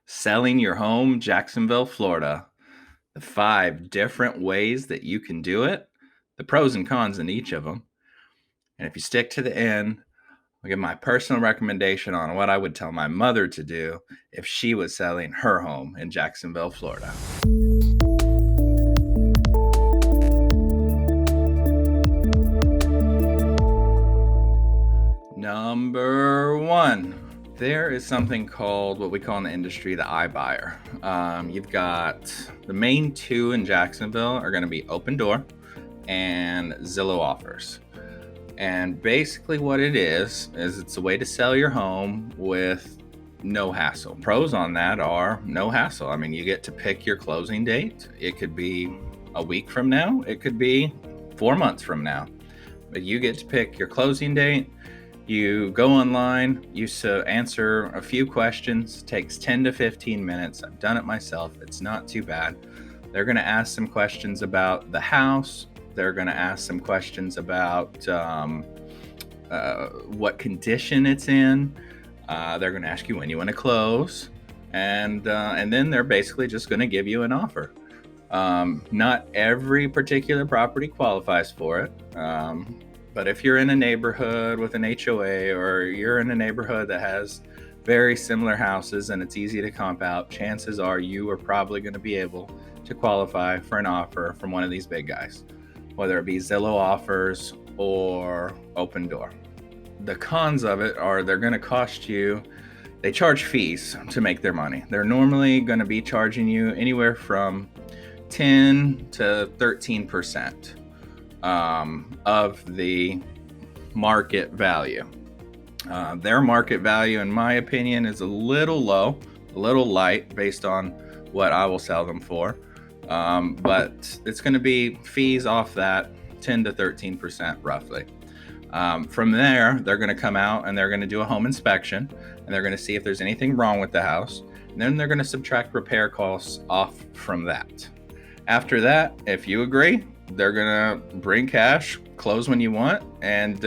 Selling your home, Jacksonville, Florida. The 5 different ways that you can do it, the pros and cons in each of them. And if you stick to the end, I'll give my personal recommendation on what I would tell my mother to do if she was selling her home in Jacksonville, Florida. Number 1. There is something called what we call in the industry the Ibuyer. You've got the main 2 in Jacksonville are going to be Opendoor and Zillow Offers. And basically what it is it's a way to sell your home with no hassle. Pros on that are no hassle. I mean, you get to pick your closing date. It could be a week from now. It could be 4 months from now. But you get to pick your closing date. You go online, you answer a few questions, takes 10 to 15 minutes. I've done it myself. It's not too bad. They're going to ask some questions about the house. They're going to ask some questions about what condition it's in. They're going to ask you when you want to close. And then they're basically just going to give you an offer. Not every particular property qualifies for it. But if you're in a neighborhood with an HOA, or you're in a neighborhood that has very similar houses and it's easy to comp out, chances are you are probably going to be able to qualify for an offer from one of these big guys, whether it be Zillow Offers or Opendoor. The cons of it are they're going to cost you, they charge fees to make their money. They're normally going to be charging you anywhere from 10 to 13%. Of the market value. Their market value, in my opinion, is a little low, a little light based on what I will sell them for. But it's going to be fees off that 10 to 13% roughly. From there, they're going to come out and they're going to do a home inspection, and they're going to see if there's anything wrong with the house. And then they're going to subtract repair costs off from that. After that, if you agree, they're gonna bring cash, close when you want, and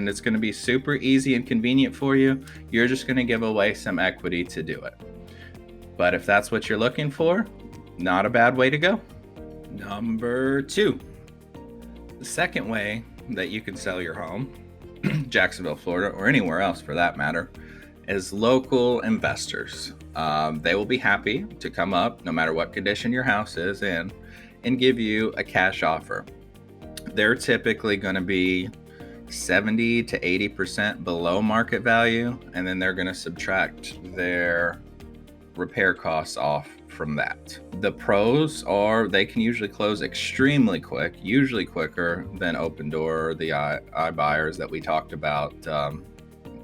it's gonna be super easy and convenient for you. You're just gonna give away some equity to do it. But if that's what you're looking for, not a bad way to go. Number 2, the second way that you can sell your home, Jacksonville, Florida, or anywhere else for that matter, is local investors. They will be happy to come up, no matter what condition your house is in, and give you a cash offer. They're typically going to be 70 to 80% below market value, and then they're going to subtract their repair costs off from that. The pros are they can usually close extremely quick, usually quicker than Opendoor or the iBuyers that we talked about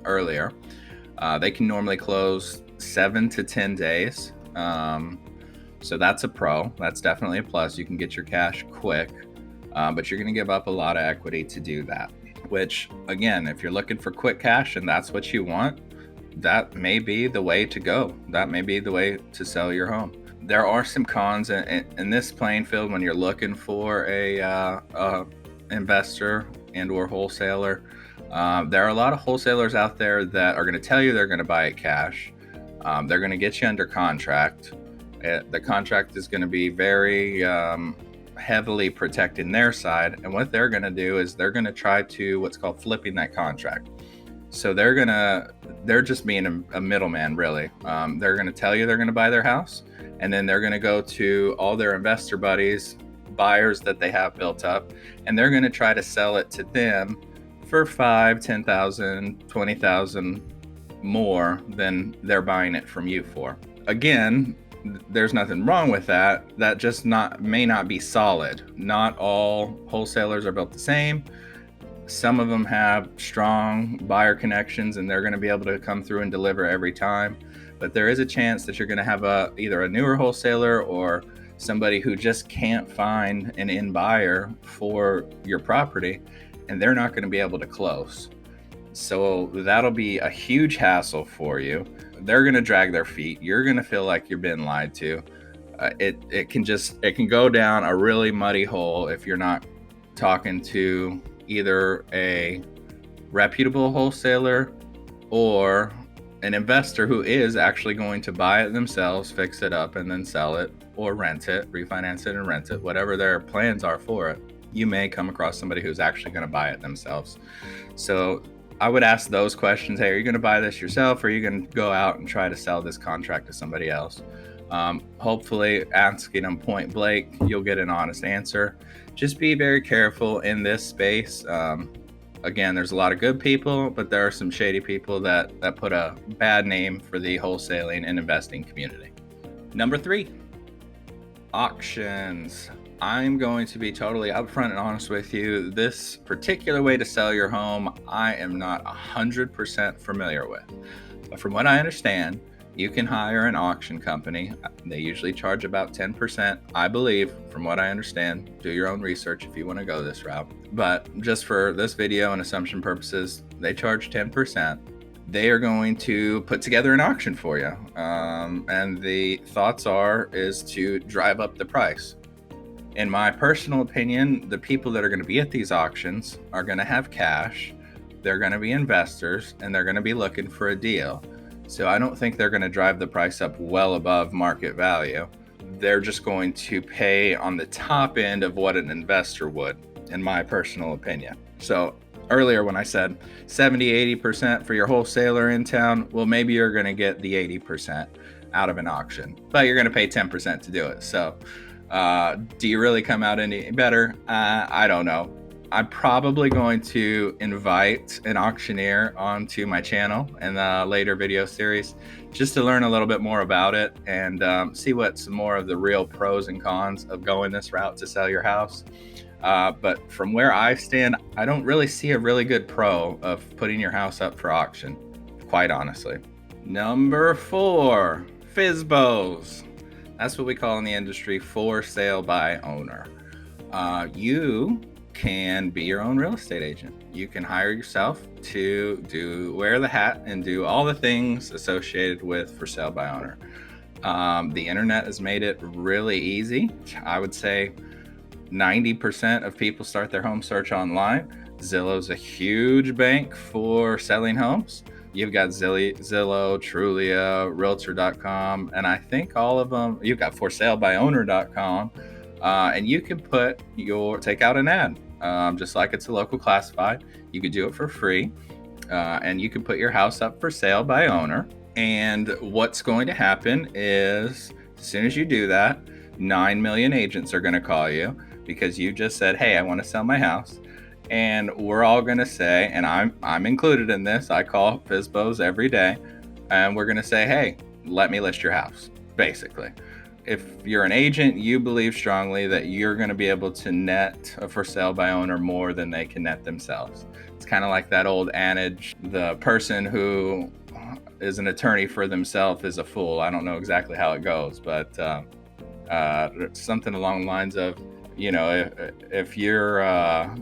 earlier. They can normally close 7 to 10 days. So that's a pro. That's definitely a plus. You can get your cash quick, but you're going to give up a lot of equity to do that. Which, again, if you're looking for quick cash and that's what you want, that may be the way to go. That may be the way to sell your home. There are some cons in this playing field when you're looking for a investor and or wholesaler. There are a lot of wholesalers out there that are going to tell you they're going to buy it cash. They're going to get you under contract. The contract is going to be very heavily protecting their side. And what they're going to do is they're going to try to what's called flipping that contract. So they're just being a middleman, really. They're going to tell you they're going to buy their house, and then they're going to go to all their investor buddies, buyers that they have built up, and they're going to try to sell it to them for $5,000, $10,000, $20,000 more than they're buying it from you for. Again, there's nothing wrong with that. That just may not be solid. Not all wholesalers are built the same. Some of them have strong buyer connections and they're going to be able to come through and deliver every time. But there is a chance that you're going to have either a newer wholesaler or somebody who just can't find an end buyer for your property, and they're not going to be able to close. So that'll be a huge hassle for you. They're going to drag their feet. You're going to feel like you're being lied to. It can go down a really muddy hole if you're not talking to either a reputable wholesaler or an investor who is actually going to buy it themselves, fix it up, and then sell it or rent it, refinance it and rent it, whatever their plans are for it, you may come across somebody who's actually going to buy it themselves. So I would ask those questions. Hey, are you going to buy this yourself, or are you going to go out and try to sell this contract to somebody else? Hopefully, asking them point blank, you'll get an honest answer. Just be very careful in this space. Again, there's a lot of good people, but there are some shady people that put a bad name for the wholesaling and investing community. Number 3, auctions. I'm going to be totally upfront and honest with you. This particular way to sell your home, I am not 100% familiar with. But from what I understand, you can hire an auction company. They usually charge about 10%, I believe, from what I understand. Do your own research if you want to go this route. But just for this video and assumption purposes, they charge 10%. They are going to put together an auction for you. And the thoughts is to drive up the price. In my personal opinion, the people that are going to be at these auctions are going to have cash. They're going to be investors, and they're going to be looking for a deal. So I don't think they're going to drive the price up well above market value. They're just going to pay on the top end of what an investor would, in my personal opinion. So earlier when I said 70-80% for your wholesaler in town, well, maybe you're going to get the 80% out of an auction, but you're going to pay 10% to do it. So do you really come out any better? I don't know. I'm probably going to invite an auctioneer onto my channel in a later video series just to learn a little bit more about it and see what some more of the real pros and cons of going this route to sell your house. But from where I stand, I don't really see a really good pro of putting your house up for auction, quite honestly. Number 4, FSBOs. That's what we call in the industry for sale by owner. You can be your own real estate agent. You can hire yourself to wear the hat and do all the things associated with for sale by owner. The internet has made it really easy. I would say 90% of people start their home search online. Zillow's a huge bank for selling homes. You've got Zillow, Trulia, Realtor.com, and I think all of them, you've got ForSaleByOwner.com. And you can take out an ad, just like it's a local classified. You could do it for free, and you can put your house up for sale by owner. And what's going to happen is, as soon as you do that, 9 million agents are going to call you because you just said, hey, I want to sell my house. And we're all going to say, and I'm included in this, I call FSBOs every day, and we're going to say, hey, let me list your house, basically. If you're an agent, you believe strongly that you're going to be able to net a for sale by owner more than they can net themselves. It's kind of like that old adage, the person who is an attorney for themselves is a fool. I don't know exactly how it goes, but something along the lines of, if you're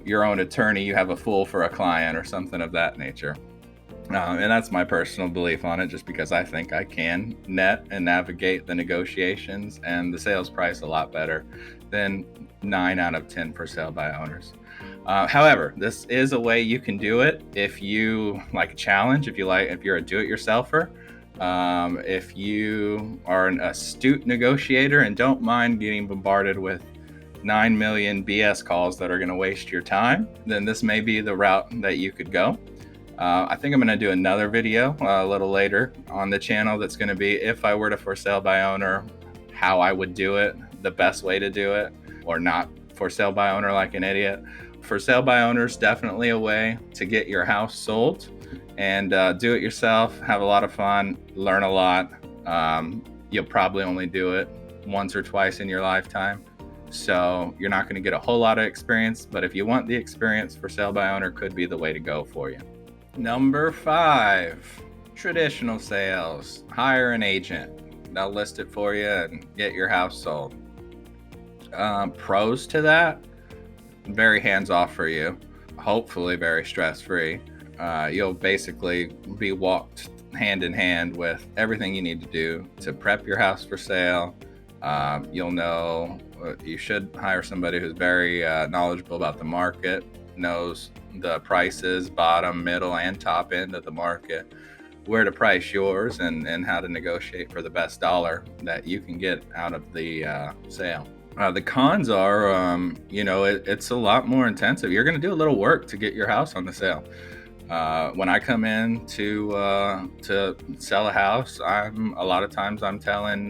your own attorney, you have a fool for a client or something of that nature. And that's my personal belief on it, just because I think I can net and navigate the negotiations and the sales price a lot better than 9 out of 10 for sale by owners. However, this is a way you can do it if you like a challenge, if you're a do-it-yourselfer, if you are an astute negotiator and don't mind getting bombarded with 9 million BS calls that are going to waste your time, then this may be the route that you could go. I think I'm going to do another video a little later on the channel that's going to be, if I were to for sale by owner, how I would do it, the best way to do it, or not for sale by owner like an idiot. For sale by owner is definitely a way to get your house sold and do it yourself, have a lot of fun, learn a lot. You'll probably only do it once or twice in your lifetime, so you're not going to get a whole lot of experience, but if you want the experience, for sale by owner could be the way to go for you. Number 5, traditional sales. Hire an agent. They'll list it for you and get your house sold. Pros to that, very hands-off for you. Hopefully very stress-free. You'll basically be walked hand in hand with everything you need to do to prep your house for sale. You'll know, you should hire somebody who's very knowledgeable about the market, knows the prices, bottom, middle, and top end of the market. where to price yours and how to negotiate for the best dollar that you can get out of the sale. The cons are, it's a lot more intensive. You're going to do a little work to get your house on the sale. When I come in to sell a house, a lot of times I'm telling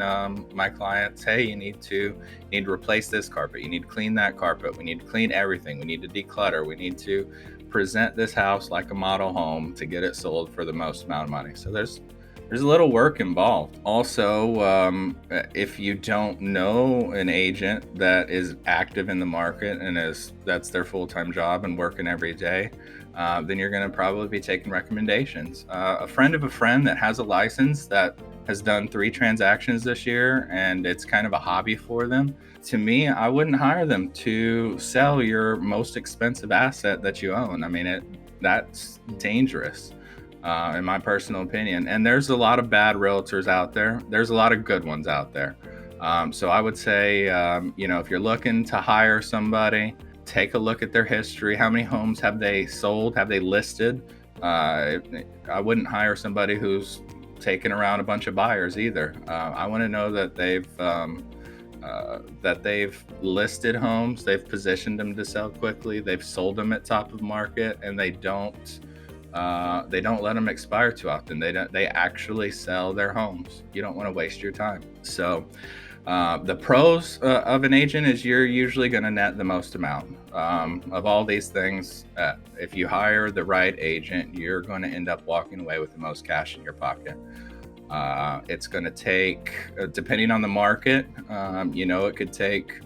my clients, hey, you need to replace this carpet. You need to clean that carpet. We need to clean everything. We need to declutter. We need to present this house like a model home to get it sold for the most amount of money. So there's a little work involved. Also, if you don't know an agent that is active in the market and that's their full-time job and working every day, then you're going to probably be taking recommendations. A friend of a friend that has a license that has done 3 transactions this year and it's kind of a hobby for them. To me, I wouldn't hire them to sell your most expensive asset that you own. I mean, that's dangerous. In my personal opinion. And there's a lot of bad realtors out there. There's a lot of good ones out there. So I would say, if you're looking to hire somebody, take a look at their history. How many homes have they sold? Have they listed? I wouldn't hire somebody who's taken around a bunch of buyers either. I want to know that they've listed homes, they've positioned them to sell quickly, they've sold them at top of market, and they don't let them expire too often. They actually sell their homes. You don't want to waste your time. So the pros of an agent is you're usually going to net the most amount of all these things. If you hire the right agent, you're going to end up walking away with the most cash in your pocket. It's going to take, depending on the market, it could take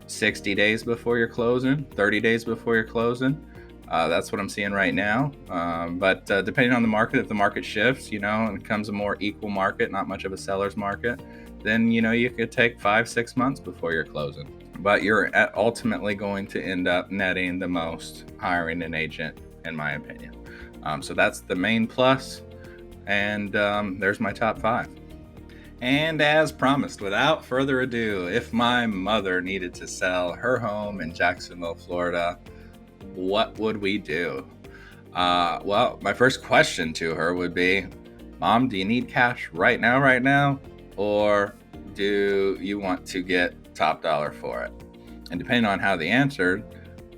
60 days before you're closing, 30 days before you're closing. That's what I'm seeing right now. But depending on the market, if the market shifts, and becomes a more equal market, not much of a seller's market, then, you could take 5-6 months before you're closing. But you're ultimately going to end up netting the most hiring an agent, in my opinion. So that's the main plus. And there's my top 5. And as promised, without further ado, if my mother needed to sell her home in Jacksonville, Florida, what would we do? Well, my first question to her would be, Mom, do you need cash right now? Or do you want to get top dollar for it? And depending on how they answered,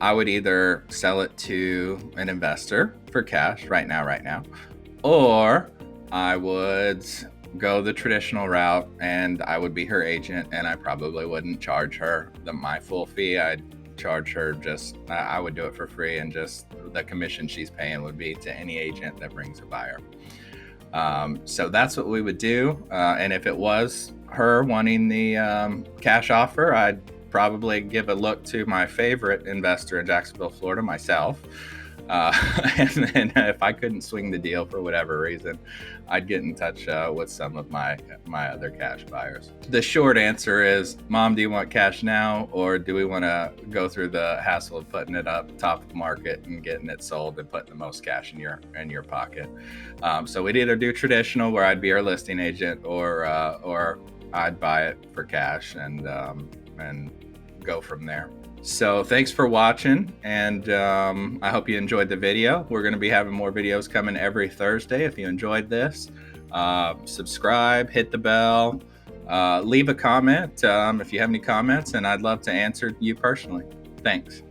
I would either sell it to an investor for cash right now, or I would go the traditional route and I would be her agent, and I probably wouldn't charge her my full fee. I'd charge her I would do it for free, and just the commission she's paying would be to any agent that brings a buyer. So that's what we would do. And if it was her wanting the cash offer, I'd probably give a look to my favorite investor in Jacksonville, Florida, myself. And then if I couldn't swing the deal for whatever reason, I'd get in touch with some of my other cash buyers. The short answer is, Mom, do you want cash now, or do we want to go through the hassle of putting it up top of market and getting it sold and putting the most cash in your pocket? So we'd either do traditional, where I'd be our listing agent, or I'd buy it for cash and go from there. So thanks for watching, and I hope you enjoyed the video. We're going to be having more videos coming every Thursday. If you enjoyed this, subscribe, hit the bell, leave a comment if you have any comments, and I'd love to answer you personally. Thanks.